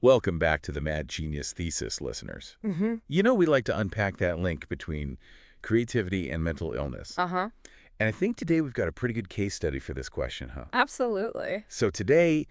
Welcome back to the Mad Genius Thesis, listeners. Mm-hmm. You know we like to unpack that link between creativity and mental illness. Uh-huh. And I think today we've got a pretty good case study for this question, huh? Absolutely. So today,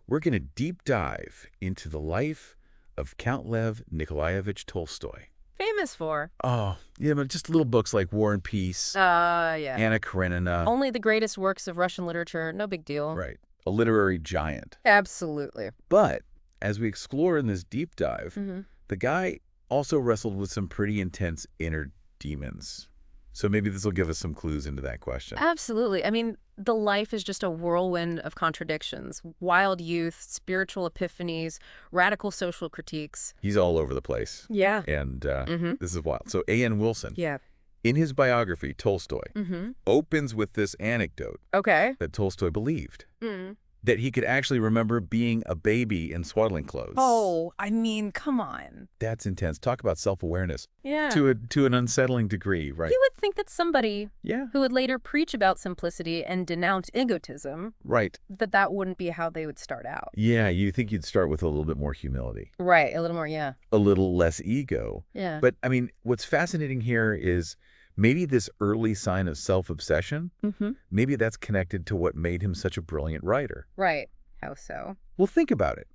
we're going to deep dive into the life of Count Lev Nikolaevich Tolstoy. Famous for. Oh, yeah, but just little books like War and Peace, Yeah. Anna Karenina. Only the greatest works of Russian literature. No big deal. Right. A literary giant. Absolutely. But as we explore in this deep dive, Mm-hmm. the guy also wrestled with some pretty intense inner demons. So maybe this will give us some clues into that question. Absolutely. I mean, the life is just a whirlwind of contradictions. Wild youth, spiritual epiphanies, radical social critiques. He's all over the place. Yeah. And Mm-hmm. this is wild. So A.N. Wilson, Yeah. in his biography, Tolstoy, Mm-hmm. opens with this anecdote Okay. that Tolstoy believed, Mm. that he could actually remember being a baby in swaddling clothes. Oh, I mean, come on. That's intense. Talk about self-awareness Yeah. to an unsettling degree, right? You would think that somebody Yeah, who would later preach about simplicity and denounce egotism, right. that wouldn't be how they would start out. Yeah, you think you'd start with a little bit more humility, Right. A little more, yeah. a little less ego. Yeah. But, I mean, what's fascinating here is maybe this early sign of self-obsession, Mm-hmm. maybe that's connected to what made him such a brilliant writer. Right. How so? Well, think about it.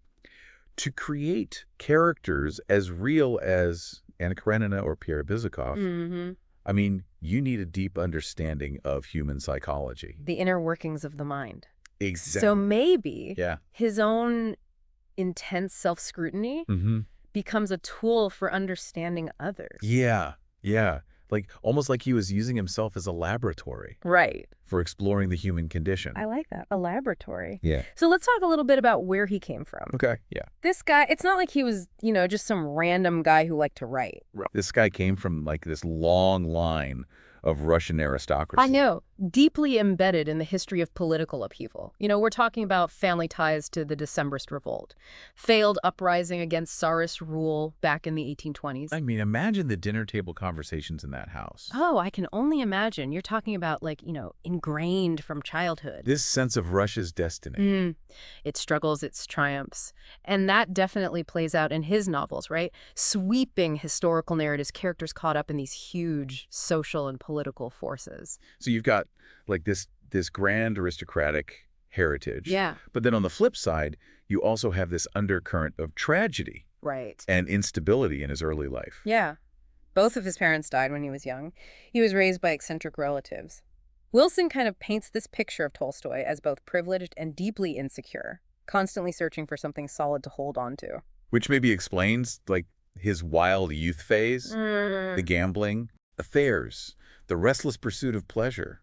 To create characters as real as Anna Karenina or Pierre Bizikov, Mm-hmm. I mean, you need a deep understanding of human psychology. The inner workings of the mind. Exactly. So maybe Yeah. his own intense self-scrutiny Mm-hmm. becomes a tool for understanding others. Yeah. Yeah. Like, almost like he was using himself as a laboratory Right. for exploring the human condition. I like that. A laboratory. Yeah. So let's talk a little bit about where he came from. Okay. Yeah. This guy, it's not like he was, just some random guy who liked to write. This guy came from, like, this long line of Russian aristocracy. I know. Deeply embedded in the history of political upheaval. We're talking about family ties to the Decembrist Revolt, failed uprising against Tsarist rule back in the 1820s. I mean, imagine the dinner table conversations in that house. Oh, I can only imagine. You're talking about, ingrained from childhood. This sense of Russia's destiny. Its struggles, its triumphs. And that definitely plays out in his novels, right? Sweeping historical narratives, characters caught up in these huge social and political forces. So you've got, like, this grand aristocratic heritage. Yeah. But then on the flip side, you also have this undercurrent of tragedy Right. and instability in his early life. Yeah. Both of his parents died when he was young. He was raised by eccentric relatives. Wilson kind of paints this picture of Tolstoy as both privileged and deeply insecure, constantly searching for something solid to hold on to. Which maybe explains, like, his wild youth phase, the gambling, affairs, the restless pursuit of pleasure.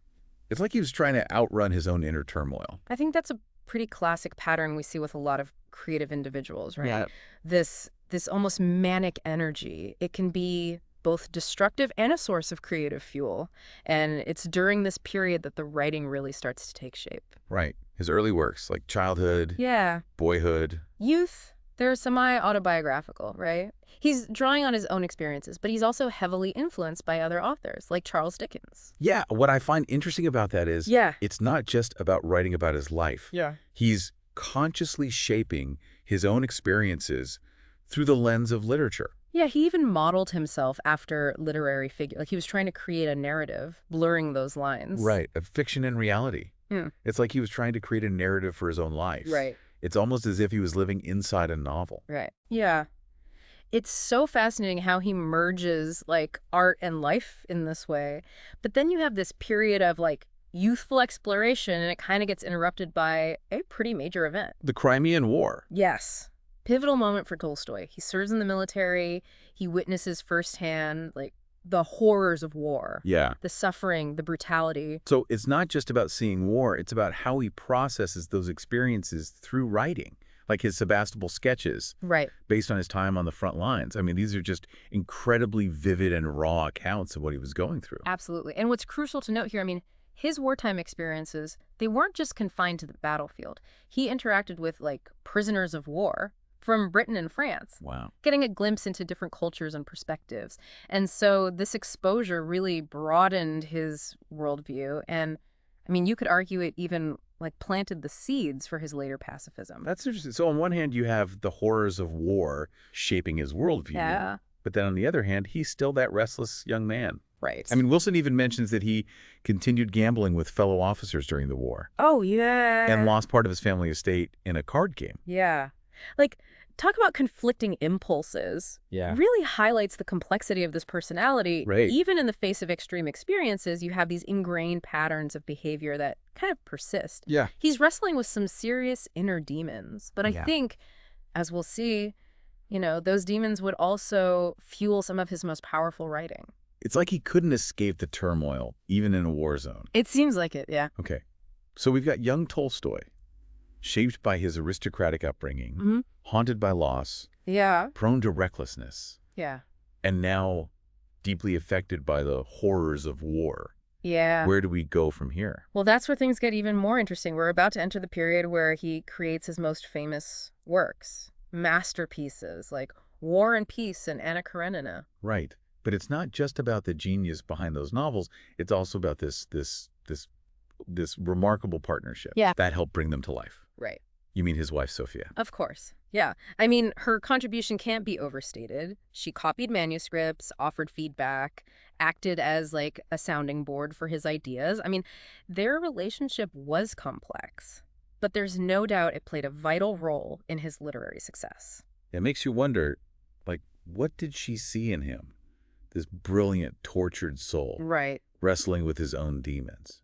It's like he was trying to outrun his own inner turmoil. I think that's a pretty classic pattern we see with a lot of creative individuals, right? Yeah. This almost manic energy. It can be both destructive and a source of creative fuel. And it's during this period that the writing really starts to take shape. Right. His early works, like childhood, Yeah. boyhood. Youth, they're semi-autobiographical, right? He's drawing on his own experiences, but he's also heavily influenced by other authors, like Charles Dickens. Yeah, what I find interesting about that is Yeah. it's not just about writing about his life. Yeah. He's consciously shaping his own experiences through the lens of literature. Yeah, he even modeled himself after literary figure. Like he was trying to create a narrative, blurring those lines. Right, of fiction and reality. Yeah. It's like he was trying to create a narrative for his own life. Right. It's almost as if he was living inside a novel. Right. Yeah. It's so fascinating how he merges like art and life in this way. But then you have this period of like youthful exploration and it kind of gets interrupted by a pretty major event. The Crimean War. Yes. Pivotal moment for Tolstoy. He serves in the military. He witnesses firsthand like the horrors of war. Yeah. The suffering, the brutality. So it's not just about seeing war, it's about how he processes those experiences through writing, like his Sebastopol sketches, Right. based on his time on the front lines. I mean, these are just incredibly vivid and raw accounts of what he was going through. Absolutely. And what's crucial to note here, I mean, his wartime experiences, they weren't just confined to the battlefield. He interacted with like prisoners of war from Britain and France, Wow. getting a glimpse into different cultures and perspectives. And so this exposure really broadened his worldview. And I mean, you could argue it even like planted the seeds for his later pacifism. That's interesting. So on one hand, you have the horrors of war shaping his worldview. Yeah. But then on the other hand, he's still that restless young man. Right. I mean, Wilson even mentions that he continued gambling with fellow officers during the war. Oh, yeah. And lost part of his family estate in a card game. Yeah. Like, talk about conflicting impulses. Yeah. Really highlights the complexity of this personality. Right. Even in the face of extreme experiences, you have these ingrained patterns of behavior that kind of persist. Yeah. He's wrestling with some serious inner demons. But I think, as we'll see, those demons would also fuel some of his most powerful writing. It's like he couldn't escape the turmoil, even in a war zone. It seems like it, yeah. Okay. So we've got young Tolstoy, shaped by his aristocratic upbringing, haunted by loss, prone to recklessness, and now deeply affected by the horrors of war. Yeah. Where do we go from here? Well, that's where things get even more interesting. We're about to enter the period where he creates his most famous works, masterpieces like War and Peace and Anna Karenina. Right. But it's not just about the genius behind those novels. It's also about this remarkable partnership that helped bring them to life. Right. You mean his wife, Sophia? Of course. Yeah. I mean, her contribution can't be overstated. She copied manuscripts, offered feedback, acted as like a sounding board for his ideas. I mean, their relationship was complex, but there's no doubt it played a vital role in his literary success. It makes you wonder, like, what did she see in him? This brilliant, tortured soul. Right. Wrestling with his own demons,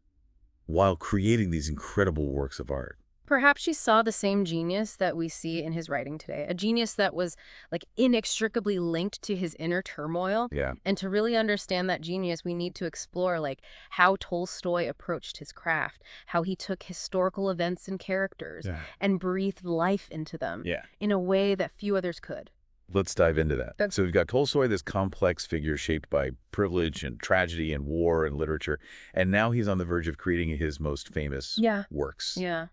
while creating these incredible works of art. Perhaps she saw the same genius that we see in his writing today, a genius that was like inextricably linked to his inner turmoil. Yeah. And to really understand that genius, we need to explore like how Tolstoy approached his craft, how he took historical events and characters and breathed life into them in a way that few others could. Let's dive into that. So we've got Tolstoy, this complex figure shaped by privilege and tragedy and war and literature, and now he's on the verge of creating his most famous works. Yeah.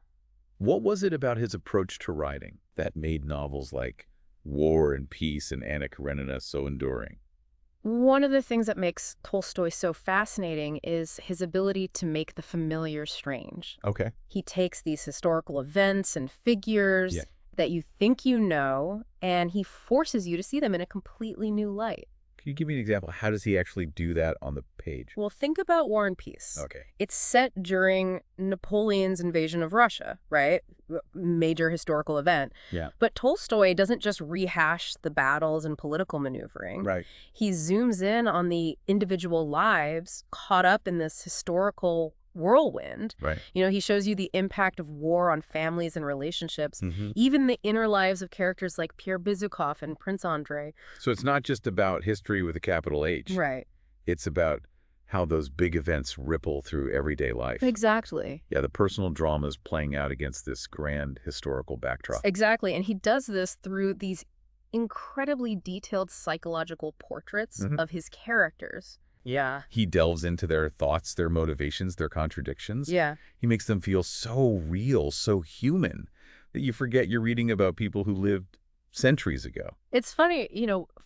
What was it about his approach to writing that made novels like War and Peace and Anna Karenina so enduring? One of the things that makes Tolstoy so fascinating is his ability to make the familiar strange. Okay. He takes these historical events and figures that you think you know, and he forces you to see them in a completely new light. Can you give me an example? How does he actually do that on the page? Well, think about War and Peace. Okay. It's set during Napoleon's invasion of Russia, right? Major historical event. Yeah. But Tolstoy doesn't just rehash the battles and political maneuvering. Right. He zooms in on the individual lives caught up in this historical whirlwind. Right. He shows you the impact of war on families and relationships, even the inner lives of characters like Pierre Bezukhov and Prince Andrei. So it's not just about history with a capital H. Right. It's about how those big events ripple through everyday life. Exactly. Yeah, the personal dramas playing out against this grand historical backdrop. Exactly. And he does this through these incredibly detailed psychological portraits of his characters. Yeah. He delves into their thoughts, their motivations, their contradictions. Yeah. He makes them feel so real, so human, that you forget you're reading about people who lived centuries ago. It's funny,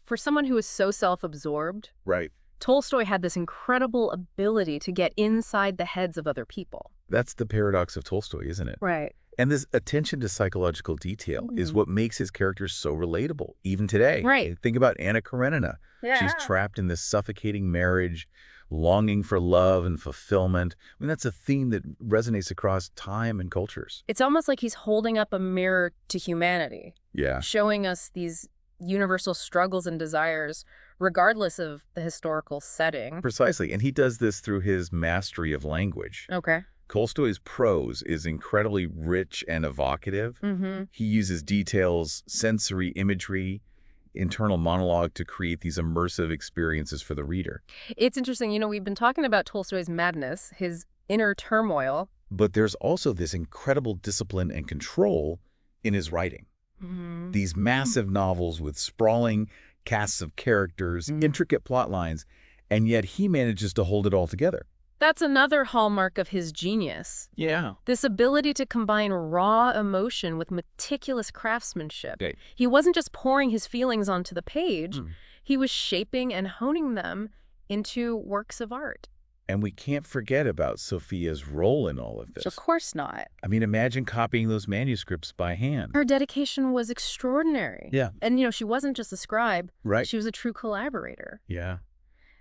for someone who is so self-absorbed, Right. Tolstoy had this incredible ability to get inside the heads of other people. That's the paradox of Tolstoy, isn't it? Right. And this attention to psychological detail is what makes his characters so relatable, even today. Right. Think about Anna Karenina. Yeah. She's trapped in this suffocating marriage, longing for love and fulfillment. I mean, that's a theme that resonates across time and cultures. It's almost like he's holding up a mirror to humanity. Yeah. Showing us these universal struggles and desires, regardless of the historical setting. Precisely. And he does this through his mastery of language. Okay. Tolstoy's prose is incredibly rich and evocative. He uses details, sensory imagery, internal monologue to create these immersive experiences for the reader. It's interesting. We've been talking about Tolstoy's madness, his inner turmoil. But there's also this incredible discipline and control in his writing. These massive novels with sprawling casts of characters, intricate plot lines, and yet he manages to hold it all together. That's another hallmark of his genius. Yeah. This ability to combine raw emotion with meticulous craftsmanship. Okay. He wasn't just pouring his feelings onto the page. He was shaping and honing them into works of art. And we can't forget about Sophia's role in all of this. Of course not. I mean, imagine copying those manuscripts by hand. Her dedication was extraordinary. Yeah. And, she wasn't just a scribe. Right. She was a true collaborator. Yeah.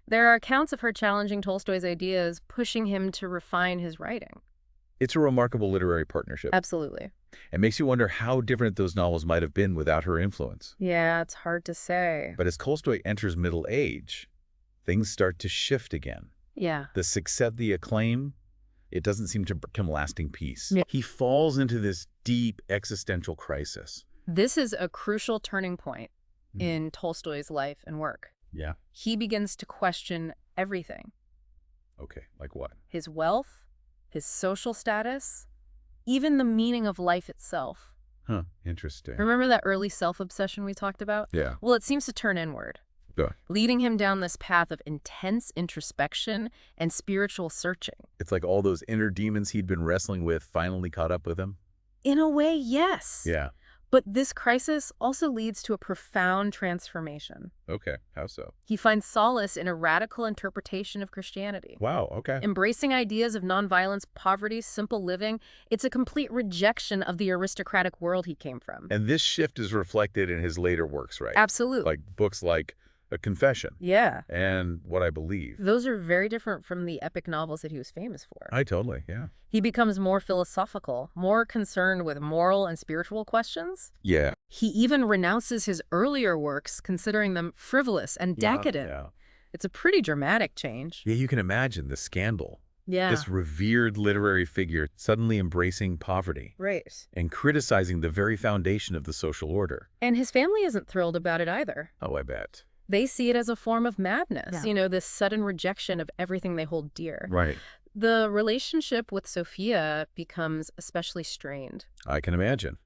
There are accounts of her challenging Tolstoy's ideas, pushing him to refine his writing. It's a remarkable literary partnership. Absolutely. It makes you wonder how different those novels might have been without her influence. Yeah, it's hard to say. But as Tolstoy enters middle age, things start to shift again. Yeah. The success, the acclaim, it doesn't seem to become lasting peace. Yeah. He falls into this deep existential crisis. This is a crucial turning point in Tolstoy's life and work. Yeah. He begins to question everything. Okay, like what? His wealth, his social status, even the meaning of life itself. Huh, interesting. Remember that early self-obsession we talked about? Yeah. Well, it seems to turn inward, leading him down this path of intense introspection and spiritual searching. It's like all those inner demons he'd been wrestling with finally caught up with him? In a way, yes. Yeah. But this crisis also leads to a profound transformation. Okay, how so? He finds solace in a radical interpretation of Christianity. Wow, okay. Embracing ideas of nonviolence, poverty, simple living, it's a complete rejection of the aristocratic world he came from. And this shift is reflected in his later works, right? Absolutely. Like books like A Confession. Yeah. And What I Believe. Those are very different from the epic novels that he was famous for. Yeah. He becomes more philosophical, more concerned with moral and spiritual questions. Yeah. He even renounces his earlier works, considering them frivolous and decadent. Yeah. It's a pretty dramatic change. Yeah, you can imagine the scandal. Yeah. This revered literary figure suddenly embracing poverty. Right. And criticizing the very foundation of the social order. And his family isn't thrilled about it either. Oh, I bet. They see it as a form of madness, this sudden rejection of everything they hold dear. Right. The relationship with Sophia becomes especially strained. I can imagine.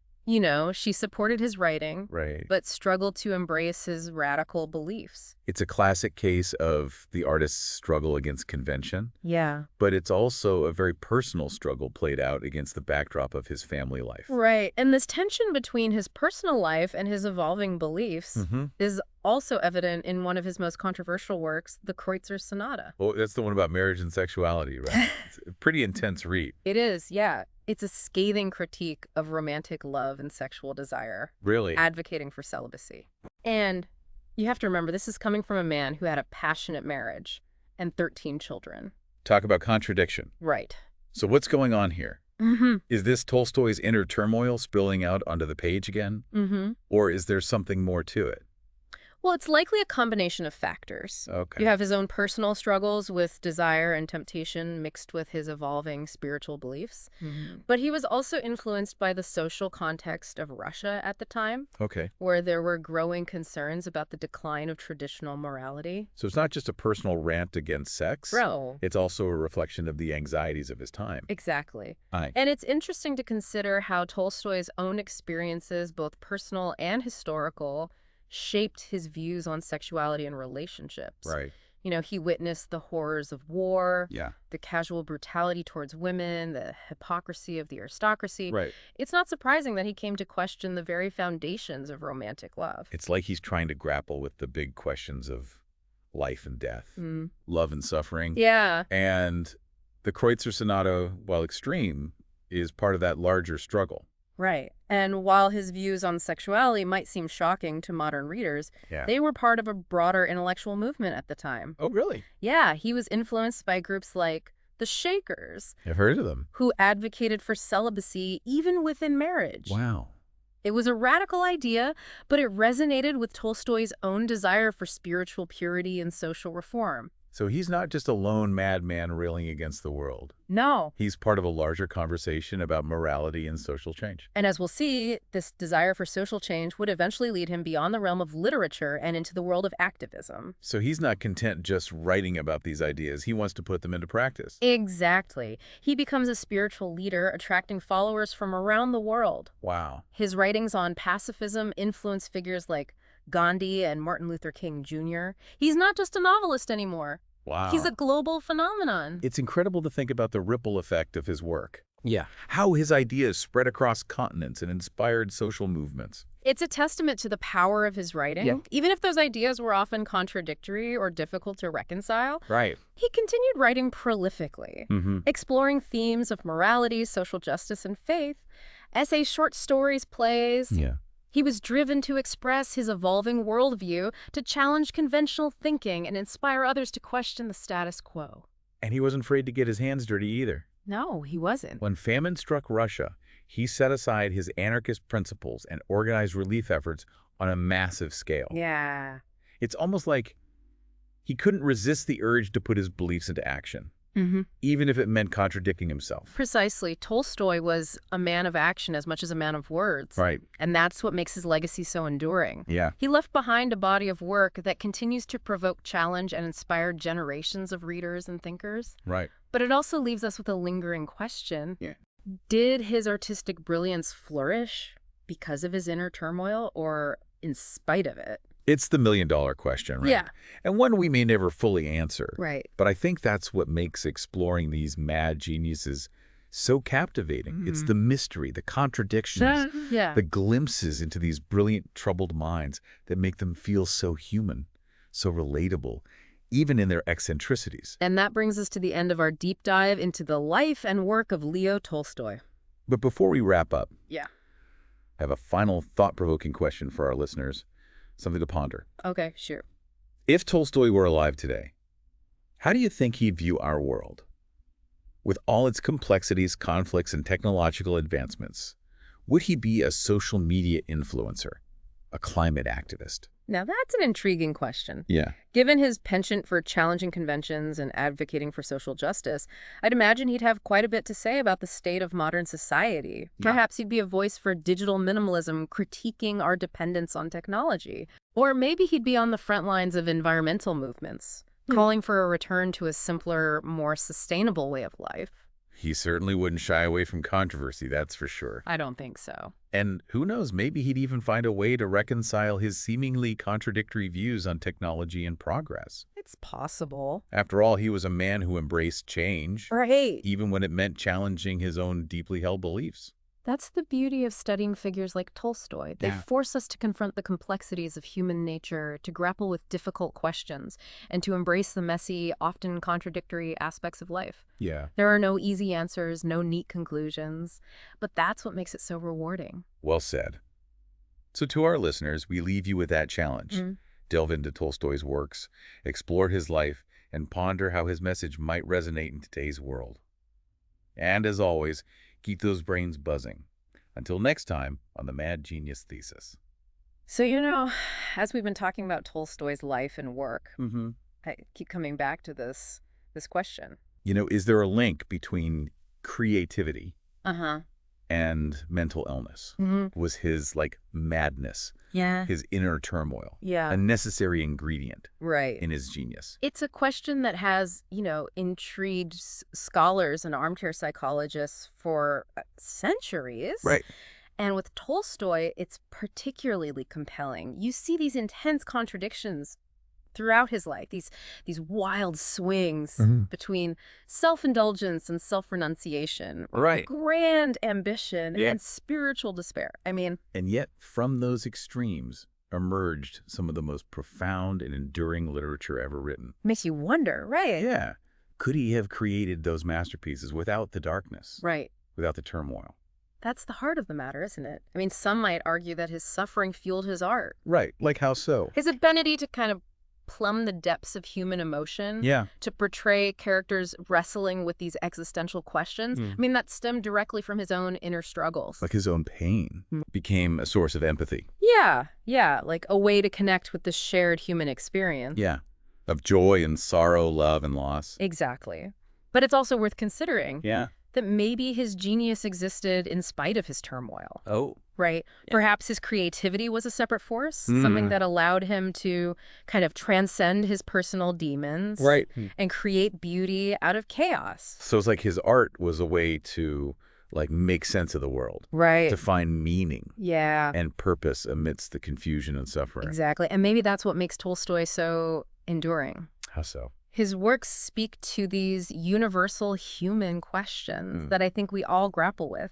She supported his writing, Right. but struggled to embrace his radical beliefs. It's a classic case of the artist's struggle against convention. Yeah. But it's also a very personal struggle played out against the backdrop of his family life. Right. And this tension between his personal life and his evolving beliefs is also evident in one of his most controversial works, the Kreutzer Sonata. Well, that's the one about marriage and sexuality, right? It's a pretty intense read. It is, yeah. It's a scathing critique of romantic love and sexual desire. Really? Advocating for celibacy. And you have to remember, this is coming from a man who had a passionate marriage and 13 children. Talk about contradiction. Right. So what's going on here? Is this Tolstoy's inner turmoil spilling out onto the page again? Or is there something more to it? Well, it's likely a combination of factors. Okay. You have his own personal struggles with desire and temptation mixed with his evolving spiritual beliefs. But he was also influenced by the social context of Russia at the time. Okay. Where there were growing concerns about the decline of traditional morality. So it's not just a personal rant against sex. No. It's also a reflection of the anxieties of his time. Exactly. Aye. And it's interesting to consider how Tolstoy's own experiences, both personal and historical, shaped his views on sexuality and relationships. Right. He witnessed the horrors of war, the casual brutality towards women, the hypocrisy of the aristocracy. Right. It's not surprising that he came to question the very foundations of romantic love. It's like he's trying to grapple with the big questions of life and death, love and suffering. Yeah. And the Kreutzer Sonata, while extreme, is part of that larger struggle. Right. And while his views on sexuality might seem shocking to modern readers, they were part of a broader intellectual movement at the time. Oh, really? Yeah, he was influenced by groups like the Shakers. I've heard of them. Who advocated for celibacy even within marriage. Wow. It was a radical idea, but it resonated with Tolstoy's own desire for spiritual purity and social reform. So he's not just a lone madman railing against the world. No. He's part of a larger conversation about morality and social change. And as we'll see, this desire for social change would eventually lead him beyond the realm of literature and into the world of activism. So he's not content just writing about these ideas. He wants to put them into practice. Exactly. He becomes a spiritual leader, attracting followers from around the world. Wow. His writings on pacifism influence figures like Gandhi and Martin Luther King Jr. He's not just a novelist anymore. Wow. He's a global phenomenon. It's incredible to think about the ripple effect of his work. Yeah. How his ideas spread across continents and inspired social movements. It's a testament to the power of his writing. Even if those ideas were often contradictory or difficult to reconcile, he continued writing prolifically, exploring themes of morality, social justice, and faith. Essays, short stories, plays. He was driven to express his evolving worldview, to challenge conventional thinking and inspire others to question the status quo. And he wasn't afraid to get his hands dirty either. No, he wasn't. When famine struck Russia, he set aside his anarchist principles and organized relief efforts on a massive scale. Yeah. It's almost like he couldn't resist the urge to put his beliefs into action, even if it meant contradicting himself. Precisely. Tolstoy was a man of action as much as a man of words. Right. And that's what makes his legacy so enduring. Yeah. He left behind a body of work that continues to provoke challenge and inspire generations of readers and thinkers. Right. But it also leaves us with a lingering question. Did his artistic brilliance flourish because of his inner turmoil or in spite of it? It's the million-dollar question, right? Yeah. And one we may never fully answer. Right. But I think that's what makes exploring these mad geniuses so captivating. It's the mystery, the contradictions, the glimpses into these brilliant, troubled minds that make them feel so human, so relatable, even in their eccentricities. And that brings us to the end of our deep dive into the life and work of Leo Tolstoy. But before we wrap up, I have a final thought-provoking question for our listeners. Something to ponder. Okay, sure. If Tolstoy were alive today, how do you think he'd view our world? With all its complexities, conflicts, and technological advancements, would he be a social media influencer, a climate activist? Now that's an intriguing question. Yeah. Given his penchant for challenging conventions and advocating for social justice, I'd imagine he'd have quite a bit to say about the state of modern society. Perhaps he'd be a voice for digital minimalism, critiquing our dependence on technology. Or maybe he'd be on the front lines of environmental movements, calling for a return to a simpler, more sustainable way of life. He certainly wouldn't shy away from controversy, that's for sure. I don't think so. And who knows, maybe he'd even find a way to reconcile his seemingly contradictory views on technology and progress. It's possible. After all, he was a man who embraced change, Right. even when it meant challenging his own deeply held beliefs. That's the beauty of studying figures like Tolstoy. They force us to confront the complexities of human nature, to grapple with difficult questions, and to embrace the messy, often contradictory aspects of life. Yeah. There are no easy answers, no neat conclusions, but that's what makes it so rewarding. Well said. So to our listeners, we leave you with that challenge. Delve into Tolstoy's works, explore his life, and ponder how his message might resonate in today's world. And as always, keep those brains buzzing. Until next time on the Mad Genius Thesis. So, as we've been talking about Tolstoy's life and work, I keep coming back to this question. Is there a link between creativity and mental illness? Was his, madness, his inner turmoil, a necessary ingredient in his genius? It's a question that has, intrigued scholars and armchair psychologists for centuries. Right. And with Tolstoy, it's particularly compelling. You see these intense contradictions throughout his life, these wild swings between self-indulgence and self-renunciation, grand ambition and spiritual despair. And yet from those extremes emerged some of the most profound and enduring literature ever written. Makes you wonder, right? Yeah. Could he have created those masterpieces without the darkness? Right. Without the turmoil? That's the heart of the matter, isn't it? Some might argue that his suffering fueled his art. Right. Like how so? His ability to kind of plumb the depths of human emotion, to portray characters wrestling with these existential questions. That stemmed directly from his own inner struggles. Like his own pain became a source of empathy. Yeah, like a way to connect with the shared human experience. Yeah, of joy and sorrow, love and loss. Exactly. But it's also worth considering that maybe his genius existed in spite of his turmoil. Oh. Right? Yeah. Perhaps his creativity was a separate force, something that allowed him to kind of transcend his personal demons and create beauty out of chaos. So it's like his art was a way to make sense of the world. Right. To find meaning. Yeah. And purpose amidst the confusion and suffering. Exactly. And maybe that's what makes Tolstoy so enduring. How so? His works speak to these universal human questions that I think we all grapple with,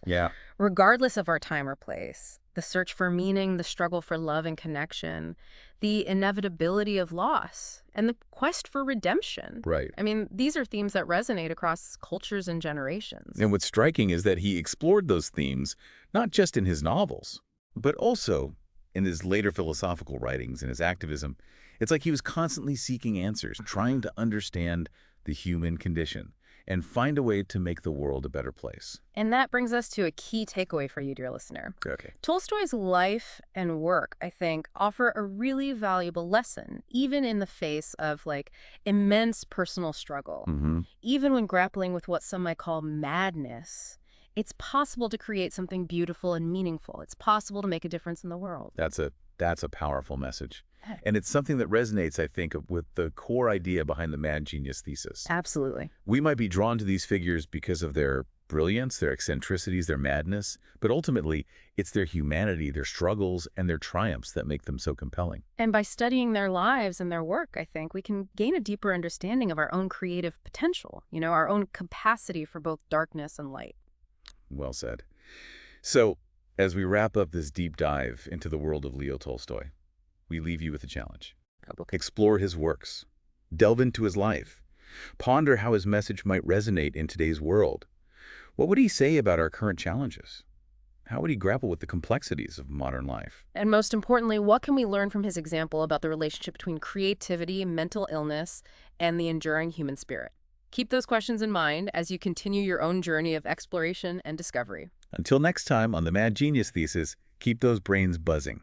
regardless of our time or place. The search for meaning, the struggle for love and connection, the inevitability of loss, and the quest for redemption. Right. I mean, these are themes that resonate across cultures and generations. And what's striking is that he explored those themes not just in his novels, but also in his later philosophical writings and his activism. It's like he was constantly seeking answers, trying to understand the human condition and find a way to make the world a better place. And that brings us to a key takeaway for you, dear listener. Okay. Tolstoy's life and work, I think, offer a really valuable lesson, even in the face of, like, immense personal struggle. Even when grappling with what some might call madness, it's possible to create something beautiful and meaningful. It's possible to make a difference in the world. That's a powerful message. And it's something that resonates, I think, with the core idea behind the Mad Genius Thesis. Absolutely. We might be drawn to these figures because of their brilliance, their eccentricities, their madness, but ultimately, it's their humanity, their struggles, and their triumphs that make them so compelling. And by studying their lives and their work, I think, we can gain a deeper understanding of our own creative potential, our own capacity for both darkness and light. Well said. So, as we wrap up this deep dive into the world of Leo Tolstoy, we leave you with a challenge. Explore his works. Delve into his life. Ponder how his message might resonate in today's world. What would he say about our current challenges? How would he grapple with the complexities of modern life? And most importantly, what can we learn from his example about the relationship between creativity, mental illness, and the enduring human spirit? Keep those questions in mind as you continue your own journey of exploration and discovery. Until next time on the Mad Genius Thesis, keep those brains buzzing.